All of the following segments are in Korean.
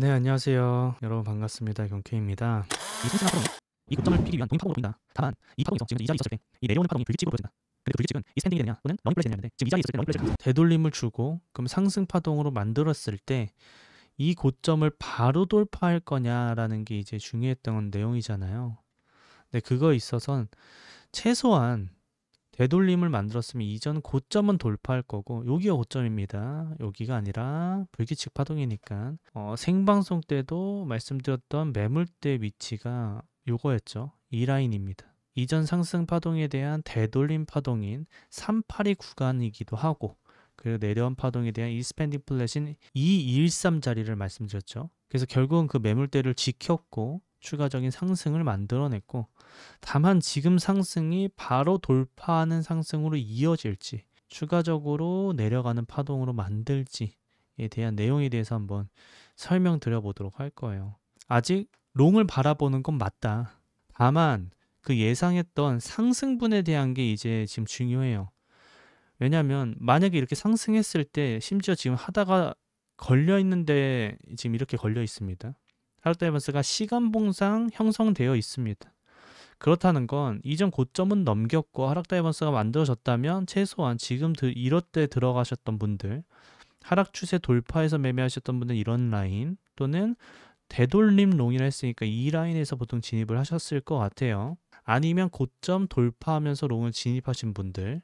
네, 안녕하세요. 여러분 반갑습니다. 경케입니다. 이 상승한 파동이 이 고점을 피기 위한 동인 파동으로 보인다. 다만 이 파동에서 지금 이 자리에 있었을 때 이 내려오는 파동이 불규칙으로 보여진다. 근데 그 불규칙은 이 스탠딩이 되냐 또는 러닝 플레이스 되냐인데 지금 이 자리에 있을 때 러닝 플레이스를 되돌림을 주고 그럼 상승 파동으로 만들었을 때 이 고점을 바로 돌파할 거냐라는 게 이제 중요했던 내용이잖아요. 근데 그거에 있어선 최소한 되돌림을 만들었으면 이전 고점은 돌파할 거고 여기가 고점입니다. 여기가 아니라 불규칙 파동이니까 생방송 때도 말씀드렸던 매물대 위치가 요거였죠. 이 라인입니다. 이전 상승 파동에 대한 되돌림 파동인 382 구간이기도 하고 그리고 내려온 파동에 대한 이스펜딩 플랫인 213 자리를 말씀드렸죠. 그래서 결국은 그 매물대를 지켰고 추가적인 상승을 만들어냈고 다만 지금 상승이 바로 돌파하는 상승으로 이어질지 추가적으로 내려가는 파동으로 만들지에 대한 내용에 대해서 한번 설명드려 보도록 할 거예요. 아직 롱을 바라보는 건 맞다. 다만 그 예상했던 상승분에 대한 게 이제 지금 중요해요. 왜냐하면 만약에 이렇게 상승했을 때 심지어 지금 하다가 걸려 있는데 지금 이렇게 걸려 있습니다. 하락 다이버스가 시간봉상 형성되어 있습니다. 그렇다는 건 이전 고점은 넘겼고 하락 다이버스가 만들어졌다면 최소한 지금 이럴 때 들어가셨던 분들 하락 추세 돌파해서 매매하셨던 분들 이런 라인 또는 되돌림 롱이라 했으니까 이 라인에서 보통 진입을 하셨을 것 같아요. 아니면 고점 돌파하면서 롱을 진입하신 분들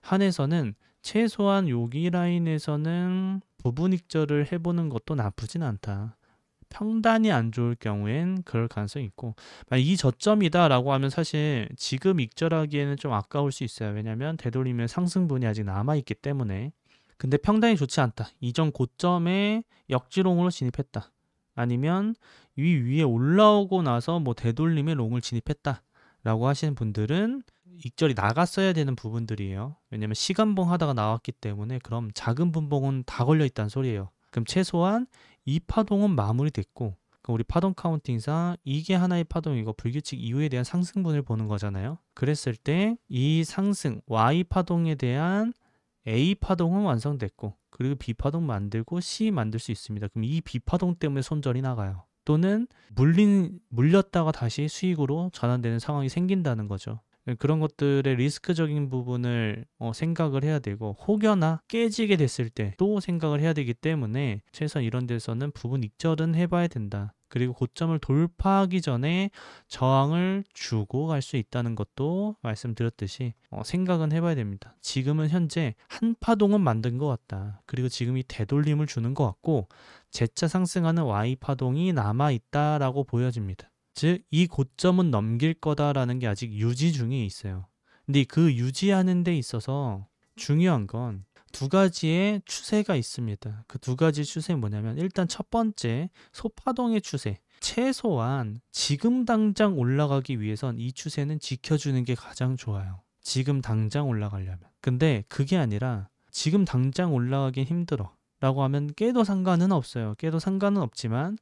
한에서는 최소한 여기 라인에서는 부분 익절을 해보는 것도 나쁘진 않다. 평단이 안 좋을 경우엔 그럴 가능성이 있고 이 저점이다 라고 하면 사실 지금 익절하기에는 좀 아까울 수 있어요. 왜냐하면 되돌리면 상승분이 아직 남아있기 때문에. 근데 평단이 좋지 않다. 이전 고점에 역지롱으로 진입했다. 아니면 이 위에 올라오고 나서 뭐 되돌림에 롱을 진입했다 라고 하시는 분들은 익절이 나갔어야 되는 부분들이에요. 왜냐면 시간봉 하다가 나왔기 때문에 그럼 작은 분봉은 다 걸려 있다는 소리예요. 그럼 최소한 이 파동은 마무리됐고 우리 파동 카운팅상 이게 하나의 파동이고 불규칙 이후에 대한 상승분을 보는 거잖아요. 그랬을 때 이 상승 Y 파동에 대한 A 파동은 완성됐고 그리고 B 파동 만들고 C 만들 수 있습니다. 그럼 이 B 파동 때문에 손절이 나가요. 또는 물렸다가 다시 수익으로 전환되는 상황이 생긴다는 거죠. 그런 것들의 리스크적인 부분을 생각을 해야 되고 혹여나 깨지게 됐을 때 또 생각을 해야 되기 때문에 최소한 이런 데서는 부분 익절은 해봐야 된다. 그리고 고점을 돌파하기 전에 저항을 주고 갈 수 있다는 것도 말씀드렸듯이 생각은 해봐야 됩니다. 지금은 현재 한 파동은 만든 것 같다. 그리고 지금 이 되돌림을 주는 것 같고 재차 상승하는 Y파동이 남아있다라고 보여집니다. 즉, 이 고점은 넘길 거다라는 게 아직 유지 중에 있어요. 근데 그 유지하는 데 있어서 중요한 건 두 가지의 추세가 있습니다. 그 두 가지 추세는 뭐냐면 일단 첫 번째 소파동의 추세. 최소한 지금 당장 올라가기 위해선 이 추세는 지켜주는 게 가장 좋아요. 지금 당장 올라가려면. 근데 그게 아니라 지금 당장 올라가긴 힘들어 라고 하면 깨도 상관은 없어요. 깨도 상관은 없지만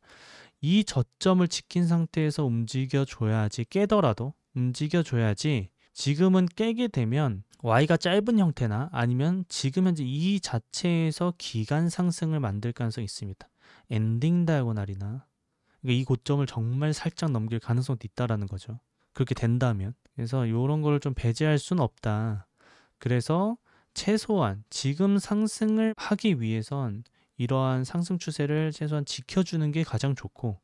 이 저점을 지킨 상태에서 움직여줘야지 깨더라도 움직여줘야지 지금은 깨게 되면 Y가 짧은 형태나 아니면 지금 현재 이 자체에서 기간 상승을 만들 가능성이 있습니다. 엔딩 다이고날이나 그러니까 이 고점을 정말 살짝 넘길 가능성도 있다라는 거죠. 그렇게 된다면 그래서 이런 거를 좀 배제할 수는 없다. 그래서 최소한 지금 상승을 하기 위해선 이러한 상승 추세를 최소한 지켜주는 게 가장 좋고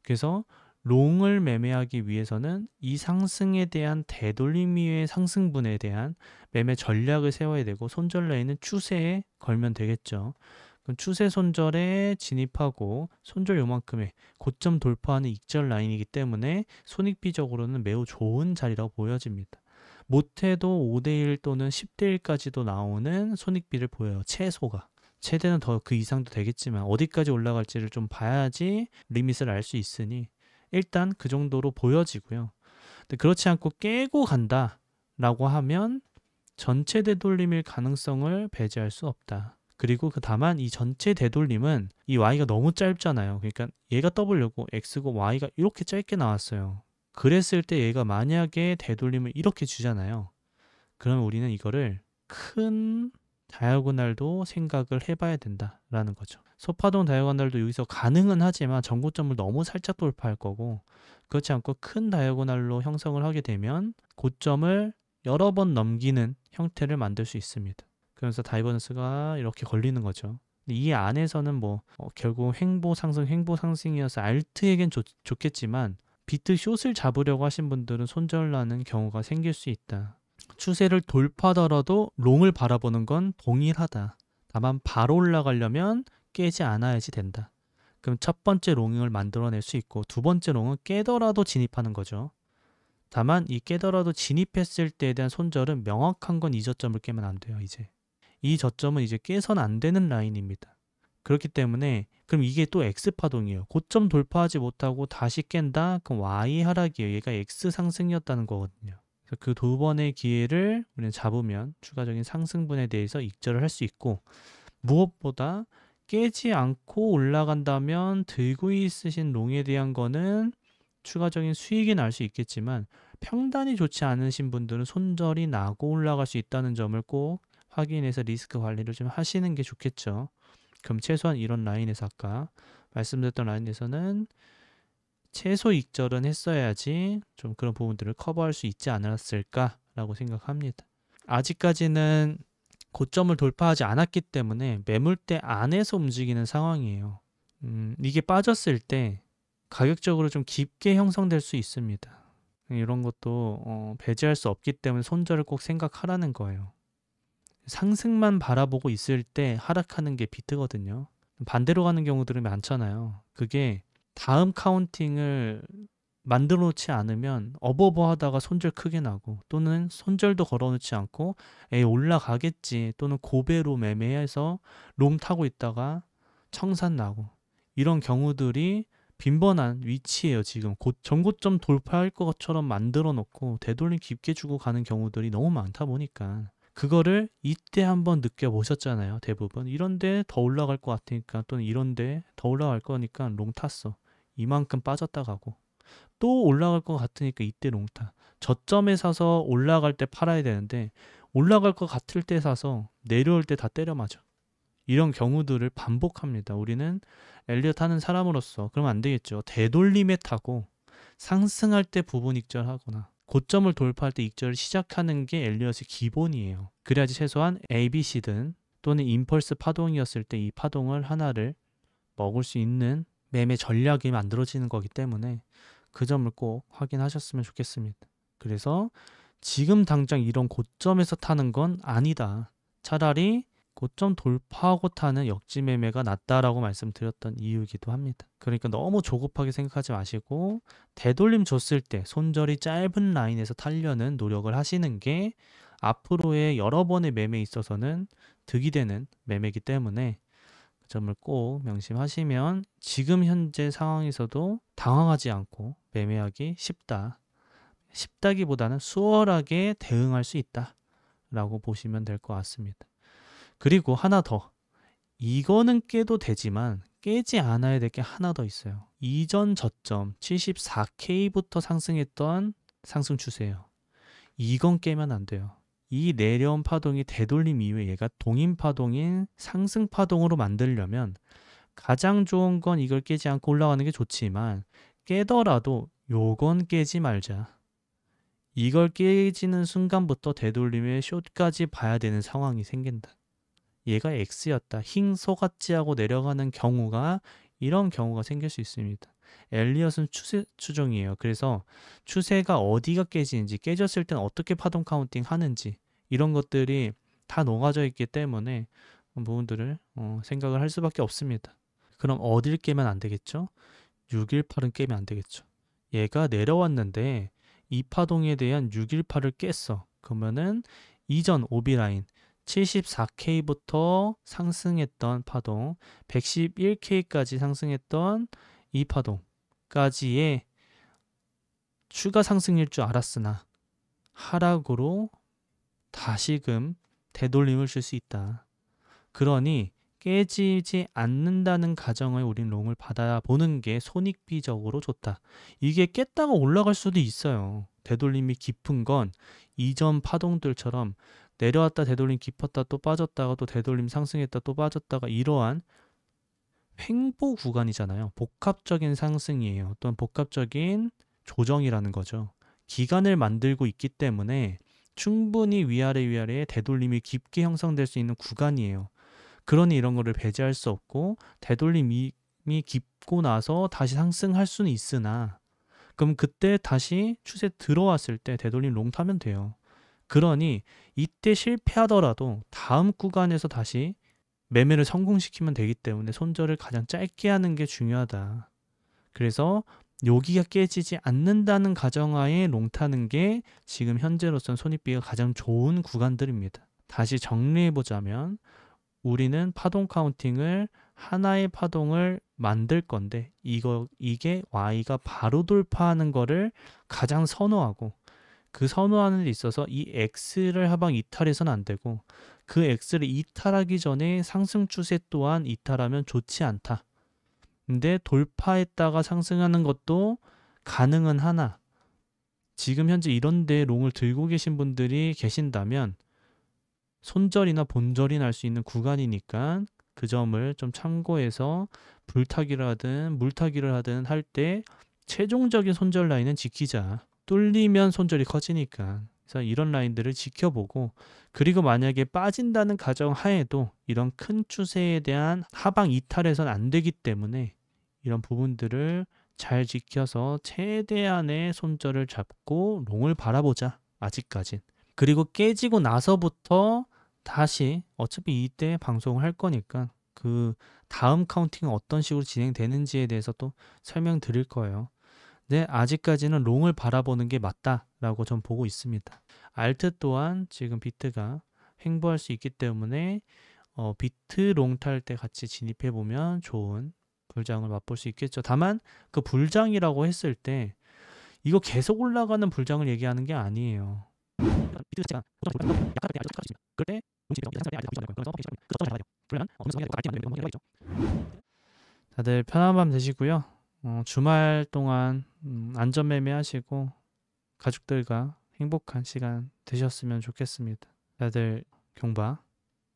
그래서 롱을 매매하기 위해서는 이 상승에 대한 되돌림 이후의 상승분에 대한 매매 전략을 세워야 되고 손절 라인은 추세에 걸면 되겠죠. 그럼 추세 손절에 진입하고 손절 요만큼의 고점 돌파하는 익절 라인이기 때문에 손익비적으로는 매우 좋은 자리라고 보여집니다. 못해도 5대1 또는 10대1까지도 나오는 손익비를 보여요. 최소가. 최대는 더 그 이상도 되겠지만 어디까지 올라갈지를 좀 봐야지 리밋을 알 수 있으니 일단 그 정도로 보여지고요. 근데 그렇지 않고 깨고 간다라고 하면 전체 되돌림일 가능성을 배제할 수 없다. 그리고 다만 이 전체 되돌림은 이 Y가 너무 짧잖아요. 그러니까 얘가 W고 X고 Y가 이렇게 짧게 나왔어요. 그랬을 때 얘가 만약에 되돌림을 이렇게 주잖아요. 그러면 우리는 이거를 큰 다이아고날도 생각을 해봐야 된다라는 거죠. 소파동 다이아고날도 여기서 가능은 하지만 전고점을 너무 살짝 돌파할 거고, 그렇지 않고 큰 다이아고날로 형성을 하게 되면 고점을 여러 번 넘기는 형태를 만들 수 있습니다. 그러면서 다이버전스가 이렇게 걸리는 거죠. 이 안에서는 결국 횡보 상승이어서 알트에겐 좋겠지만 비트 숏을 잡으려고 하신 분들은 손절나는 경우가 생길 수 있다. 추세를 돌파하더라도 롱을 바라보는 건 동일하다. 다만 바로 올라가려면 깨지 않아야지 된다. 그럼 첫 번째 롱을 만들어낼 수 있고, 두 번째 롱은 깨더라도 진입하는 거죠. 다만 이 깨더라도 진입했을 때에 대한 손절은 명확한 건 이 저점을 깨면 안 돼요. 이제 이 저점은 이제 깨선 안 되는 라인입니다. 그렇기 때문에 그럼 이게 또 X 파동이에요. 고점 돌파하지 못하고 다시 깬다? 그럼 Y 하락이에요. 얘가 X 상승이었다는 거거든요. 그래서 그 두 번의 기회를 우리는 잡으면 추가적인 상승분에 대해서 익절을 할 수 있고, 무엇보다 깨지 않고 올라간다면 들고 있으신 롱에 대한 거는 추가적인 수익이 날 수 있겠지만, 평단이 좋지 않으신 분들은 손절이 나고 올라갈 수 있다는 점을 꼭 확인해서 리스크 관리를 좀 하시는 게 좋겠죠. 그럼 최소한 이런 라인에서 아까 말씀드렸던 라인에서는 최소 익절은 했어야지 좀 그런 부분들을 커버할 수 있지 않았을까라고 생각합니다. 아직까지는 고점을 돌파하지 않았기 때문에 매물대 안에서 움직이는 상황이에요. 이게 빠졌을 때 가격적으로 좀 깊게 형성될 수 있습니다. 이런 것도 배제할 수 없기 때문에 손절을 꼭 생각하라는 거예요. 상승만 바라보고 있을 때 하락하는 게 비트거든요. 반대로 가는 경우들은 많잖아요. 그게 다음 카운팅을 만들어 놓지 않으면 어버버 하다가 손절 크게 나고, 또는 손절도 걸어 놓지 않고 에이 올라가겠지, 또는 고배로 매매해서 롱 타고 있다가 청산 나고, 이런 경우들이 빈번한 위치예요. 지금 곧 전고점 돌파할 것처럼 만들어 놓고 되돌림 깊게 주고 가는 경우들이 너무 많다 보니까, 그거를 이때 한번 느껴보셨잖아요. 대부분 이런데 더 올라갈 것 같으니까, 또는 이런데 더 올라갈 거니까 롱 탔어. 이만큼 빠졌다 가고, 또 올라갈 것 같으니까 이때 롱 타. 저점에 사서 올라갈 때 팔아야 되는데 올라갈 것 같을 때 사서 내려올 때 다 때려 맞아. 이런 경우들을 반복합니다. 우리는 엘리엇 하는 사람으로서 그러면 안 되겠죠. 되돌림에 타고 상승할 때 부분 익절하거나 고점을 돌파할 때 익절을 시작하는 게 엘리엇의 기본이에요. 그래야지 최소한 ABC든 또는 임펄스 파동이었을 때 이 파동을 하나를 먹을 수 있는 매매 전략이 만들어지는 거기 때문에 그 점을 꼭 확인하셨으면 좋겠습니다. 그래서 지금 당장 이런 고점에서 타는 건 아니다. 차라리 고점 돌파하고 타는 역지 매매가 낫다라고 말씀드렸던 이유이기도 합니다. 그러니까 너무 조급하게 생각하지 마시고 되돌림 줬을 때 손절이 짧은 라인에서 타려는 노력을 하시는 게 앞으로의 여러 번의 매매에 있어서는 득이 되는 매매이기 때문에 그 점을 꼭 명심하시면 지금 현재 상황에서도 당황하지 않고 매매하기 쉽다기보다는 수월하게 대응할 수 있다라고 보시면 될 것 같습니다. 그리고 하나 더, 이거는 깨도 되지만 깨지 않아야 될 게 하나 더 있어요. 이전 저점 74K부터 상승했던 상승 추세예요. 이건 깨면 안 돼요. 이 내려온 파동이 되돌림 이후에 얘가 동인 파동인 상승 파동으로 만들려면 가장 좋은 건 이걸 깨지 않고 올라가는 게 좋지만, 깨더라도 요건 깨지 말자. 이걸 깨지는 순간부터 되돌림의 숏까지 봐야 되는 상황이 생긴다. 얘가 X였다. 힝 속았지 하고 내려가는 경우가, 이런 경우가 생길 수 있습니다. 엘리엇은 추세 추종이에요. 그래서 추세가 어디가 깨지는지, 깨졌을 때는 어떻게 파동 카운팅 하는지, 이런 것들이 다 녹아져 있기 때문에 부분들을 생각을 할 수밖에 없습니다. 그럼 어딜 깨면 안 되겠죠? 618은 깨면 안 되겠죠. 얘가 내려왔는데 이 파동에 대한 618을 깼어. 그러면은 이전 OB 라인 74K부터 상승했던 파동, 111K까지 상승했던 이 파동까지의 추가 상승일 줄 알았으나 하락으로 다시금 되돌림을 줄 수 있다. 그러니 깨지지 않는다는 가정을 우린 롱을 받아보는 게 손익비적으로 좋다. 이게 깼다가 올라갈 수도 있어요. 되돌림이 깊은 건 이전 파동들처럼 내려왔다 되돌림 깊었다 또 빠졌다가 또 되돌림 상승했다 또 빠졌다가 이러한 횡보 구간이잖아요. 복합적인 상승이에요. 또는 복합적인 조정이라는 거죠. 기간을 만들고 있기 때문에 충분히 위아래에 되돌림이 깊게 형성될 수 있는 구간이에요. 그러니 이런 거를 배제할 수 없고 되돌림이 깊고 나서 다시 상승할 수는 있으나 그럼 그때 다시 추세 들어왔을 때 되돌림 롱 타면 돼요. 그러니 이때 실패하더라도 다음 구간에서 다시 매매를 성공시키면 되기 때문에 손절을 가장 짧게 하는 게 중요하다. 그래서 여기가 깨지지 않는다는 가정하에 롱 타는 게 지금 현재로서는 손익비가 가장 좋은 구간들입니다. 다시 정리해보자면 우리는 파동 카운팅을 하나의 파동을 만들 건데 이게 Y가 바로 돌파하는 거를 가장 선호하고 그 선호하는 데 있어서 이 X를 하방 이탈해서는 안 되고 그 X를 이탈하기 전에 상승 추세 또한 이탈하면 좋지 않다. 근데 돌파했다가 상승하는 것도 가능은 하나 지금 현재 이런데 롱을 들고 계신 분들이 계신다면 손절이나 본절이 날 수 있는 구간이니까 그 점을 좀 참고해서 불타기를 하든 물타기를 하든 할 때 최종적인 손절 라인은 지키자. 뚫리면 손절이 커지니까. 그래서 이런 라인들을 지켜보고 그리고 만약에 빠진다는 가정 하에도 이런 큰 추세에 대한 하방 이탈해서는 안 되기 때문에 이런 부분들을 잘 지켜서 최대한의 손절을 잡고 롱을 바라보자. 아직까진. 그리고 깨지고 나서부터 다시 어차피 이때 방송을 할 거니까 그 다음 카운팅은 어떤 식으로 진행되는지에 대해서 또 설명드릴 거예요. 네, 아직까지는 롱을 바라보는 게 맞다라고 전 보고 있습니다. 알트 또한 지금 비트가 횡보할 수 있기 때문에 비트 롱 탈 때 같이 진입해 보면 좋은 불장을 맛볼 수 있겠죠. 다만 그 불장이라고 했을 때 이거 계속 올라가는 불장을 얘기하는 게 아니에요. 비트 자체가 보통 약할 때 아주 착할 수 있습니다. 그럴 때 용치 비트가 상승할 때 알트 비중을 그런 서버페이지 그 점을 잘 봐야 돼요. 그러면 어느 순간에 알트 안 되면 너무 힘들겠죠. 다들 편한 밤 되시고요. 주말 동안 안전 매매하시고 가족들과 행복한 시간 되셨으면 좋겠습니다. 다들 경바.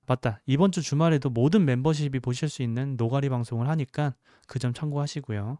맞다. 이번 주 주말에도 모든 멤버십이 보실 수 있는 노가리 방송을 하니까 그 점 참고하시고요.